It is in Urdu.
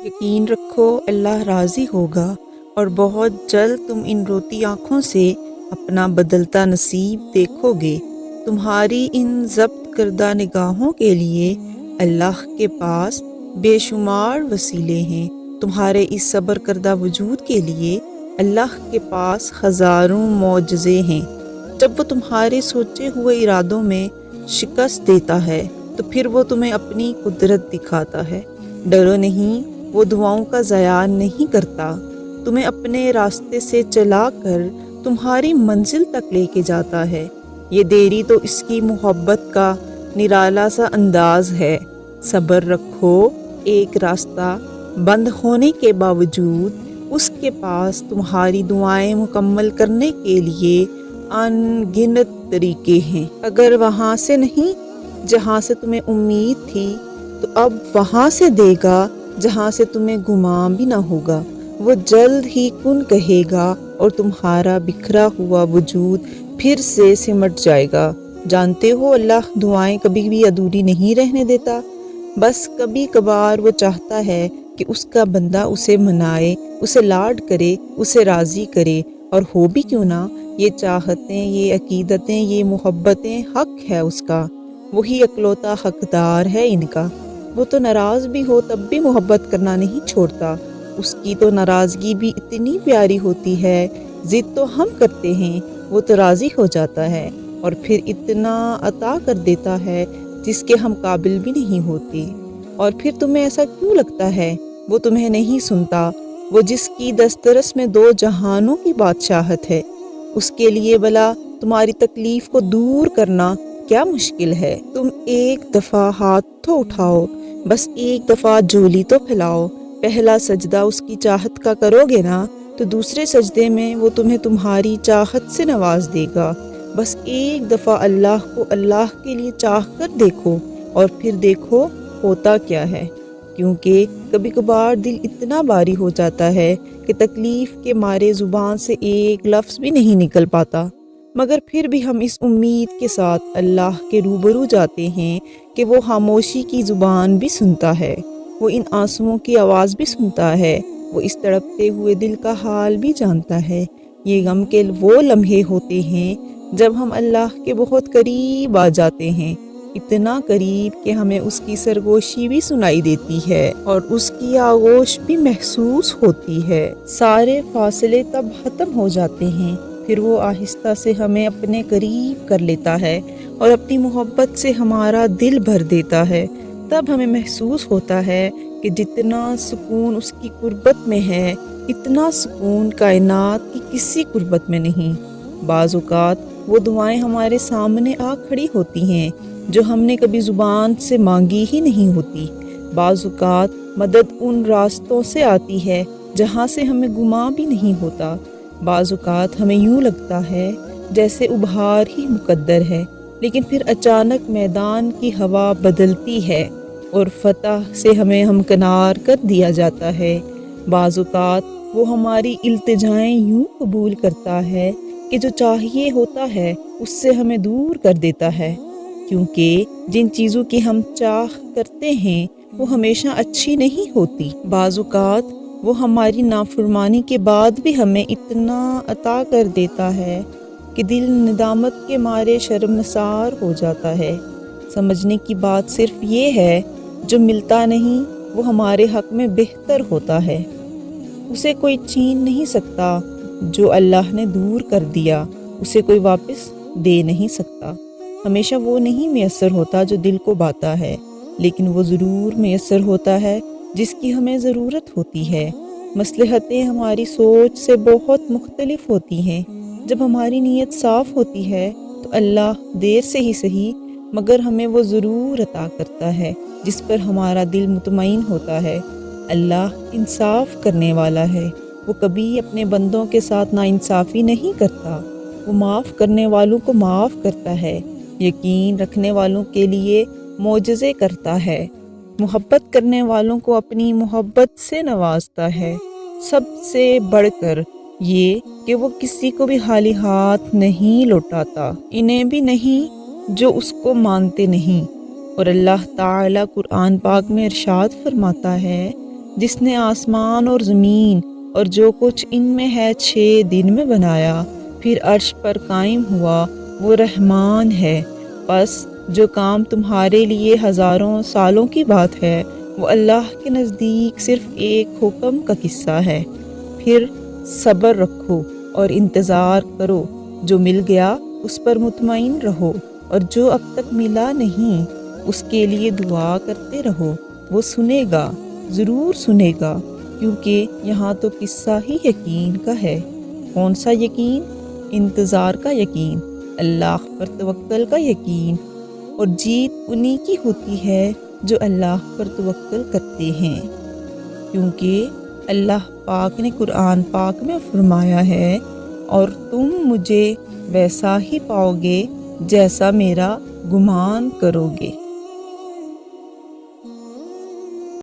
یقین رکھو اللہ راضی ہوگا اور بہت جلد تم ان روتی آنکھوں سے اپنا بدلتا نصیب دیکھو گے۔ تمہاری ان ضبط کردہ نگاہوں کے لیے اللہ کے پاس بے شمار وسیلے ہیں۔ تمہارے اس صبر کردہ وجود کے لیے اللہ کے پاس ہزاروں معجزے ہیں۔ جب وہ تمہارے سوچے ہوئے ارادوں میں شکست دیتا ہے تو پھر وہ تمہیں اپنی قدرت دکھاتا ہے۔ ڈرو نہیں، وہ دعاؤں کا ضیاع نہیں کرتا، تمہیں اپنے راستے سے چلا کر تمہاری منزل تک لے کے جاتا ہے۔ یہ دیری تو اس کی محبت کا نرالا سا انداز ہے۔ صبر رکھو، ایک راستہ بند ہونے کے باوجود اس کے پاس تمہاری دعائیں مکمل کرنے کے لیے ان گنت طریقے ہیں۔ اگر وہاں سے نہیں جہاں سے تمہیں امید تھی تو اب وہاں سے دے گا جہاں سے تمہیں گمان بھی نہ ہوگا۔ وہ جلد ہی کن کہے گا اور تمہارا بکھرا ہوا وجود پھر سے سمٹ جائے گا۔ جانتے ہو اللہ دعائیں کبھی بھی ادھوری نہیں رہنے دیتا، بس کبھی کبھار وہ چاہتا ہے کہ اس کا بندہ اسے منائے، اسے لاڈ کرے، اسے راضی کرے، اور ہو بھی کیوں نہ، یہ چاہتیں، یہ عقیدتیں، یہ محبتیں حق ہے اس کا، وہی اکلوتا حقدار ہے ان کا۔ وہ تو ناراض بھی ہو تب بھی محبت کرنا نہیں چھوڑتا۔ اس کی تو ناراضگی بھی اتنی پیاری ہوتی ہے، ضد تو ہم کرتے ہیں، وہ تو راضی ہو جاتا ہے اور پھر اتنا عطا کر دیتا ہے جس کے ہم قابل بھی نہیں ہوتے۔ اور پھر تمہیں ایسا کیوں لگتا ہے وہ تمہیں نہیں سنتا؟ وہ جس کی دسترس میں دو جہانوں کی بادشاہت ہے، اس کے لیے بھلا تمہاری تکلیف کو دور کرنا کیا مشکل ہے؟ تم ایک دفعہ ہاتھ تو اٹھاؤ، بس ایک دفعہ جھولی تو پھیلاؤ۔ پہلا سجدہ اس کی چاہت کا کرو گے نا تو دوسرے سجدے میں وہ تمہیں تمہاری چاہت سے نواز دے گا۔ بس ایک دفعہ اللہ کو اللہ کے لیے چاہ کر دیکھو اور پھر دیکھو ہوتا کیا ہے۔ کیونکہ کبھی کبھار دل اتنا باری ہو جاتا ہے کہ تکلیف کے مارے زبان سے ایک لفظ بھی نہیں نکل پاتا، مگر پھر بھی ہم اس امید کے ساتھ اللہ کے روبرو جاتے ہیں کہ وہ خاموشی کی زبان بھی سنتا ہے، وہ ان آنسوؤں کی آواز بھی سنتا ہے، وہ اس تڑپتے ہوئے دل کا حال بھی جانتا ہے۔ یہ غم کے وہ لمحے ہوتے ہیں جب ہم اللہ کے بہت قریب آ جاتے ہیں، اتنا قریب کہ ہمیں اس کی سرگوشی بھی سنائی دیتی ہے اور اس کی آغوش بھی محسوس ہوتی ہے۔ سارے فاصلے تب ختم ہو جاتے ہیں، پھر وہ آہستہ سے ہمیں اپنے قریب کر لیتا ہے اور اپنی محبت سے ہمارا دل بھر دیتا ہے۔ تب ہمیں محسوس ہوتا ہے کہ جتنا سکون اس کی قربت میں ہے، اتنا سکون کائنات کی کسی قربت میں نہیں۔ بعض اوقات وہ دعائیں ہمارے سامنے آ کھڑی ہوتی ہیں جو ہم نے کبھی زبان سے مانگی ہی نہیں ہوتی۔ بعض اوقات مدد ان راستوں سے آتی ہے جہاں سے ہمیں گمان بھی نہیں ہوتا۔ بعض اوقات ہمیں یوں لگتا ہے جیسے ابھار ہی مقدر ہے، لیکن پھر اچانک میدان کی ہوا بدلتی ہے اور فتح سے ہمیں ہمکنار کر دیا جاتا ہے۔ بعض اوقات وہ ہماری التجائیں یوں قبول کرتا ہے کہ جو چاہیے ہوتا ہے اس سے ہمیں دور کر دیتا ہے، کیونکہ جن چیزوں کی ہم چاہ کرتے ہیں وہ ہمیشہ اچھی نہیں ہوتی۔ بعض اوقات وہ ہماری نافرمانی کے بعد بھی ہمیں اتنا عطا کر دیتا ہے کہ دل ندامت کے مارے شرمسار ہو جاتا ہے۔ سمجھنے کی بات صرف یہ ہے، جو ملتا نہیں وہ ہمارے حق میں بہتر ہوتا ہے۔ اسے کوئی چھین نہیں سکتا، جو اللہ نے دور کر دیا اسے کوئی واپس دے نہیں سکتا۔ ہمیشہ وہ نہیں میسر ہوتا جو دل کو بھاتا ہے، لیکن وہ ضرور میسر ہوتا ہے جس کی ہمیں ضرورت ہوتی ہے۔ مصلحتیں ہماری سوچ سے بہت مختلف ہوتی ہیں۔ جب ہماری نیت صاف ہوتی ہے تو اللہ دیر سے ہی صحیح مگر ہمیں وہ ضرور عطا کرتا ہے جس پر ہمارا دل مطمئن ہوتا ہے۔ اللہ انصاف کرنے والا ہے، وہ کبھی اپنے بندوں کے ساتھ ناانصافی نہیں کرتا، وہ معاف کرنے والوں کو معاف کرتا ہے، یقین رکھنے والوں کے لیے معجزے کرتا ہے، محبت کرنے والوں کو اپنی محبت سے نوازتا ہے۔ سب سے بڑھ کر یہ کہ وہ کسی کو بھی خالی ہاتھ نہیں لوٹاتا، انہیں بھی نہیں جو اس کو مانتے نہیں۔ اور اللہ تعالیٰ قرآن پاک میں ارشاد فرماتا ہے، جس نے آسمان اور زمین اور جو کچھ ان میں ہے 6 دن میں بنایا، پھر عرش پر قائم ہوا، وہ رحمان ہے۔ پس جو کام تمہارے لیے ہزاروں سالوں کی بات ہے، وہ اللہ کے نزدیک صرف ایک حکم کا قصہ ہے۔ پھر صبر رکھو اور انتظار کرو، جو مل گیا اس پر مطمئن رہو، اور جو اب تک ملا نہیں اس کے لیے دعا کرتے رہو، وہ سنے گا، ضرور سنے گا، کیونکہ یہاں تو قصہ ہی یقین کا ہے۔ کون سا یقین؟ انتظار کا یقین، اللہ پر توکل کا یقین، اور جیت انہی کی ہوتی ہے جو اللہ پر توکل کرتے ہیں، کیونکہ اللہ پاک نے قرآن پاک میں فرمایا ہے، اور تم مجھے ویسا ہی پاؤ گے جیسا میرا گمان کرو گے۔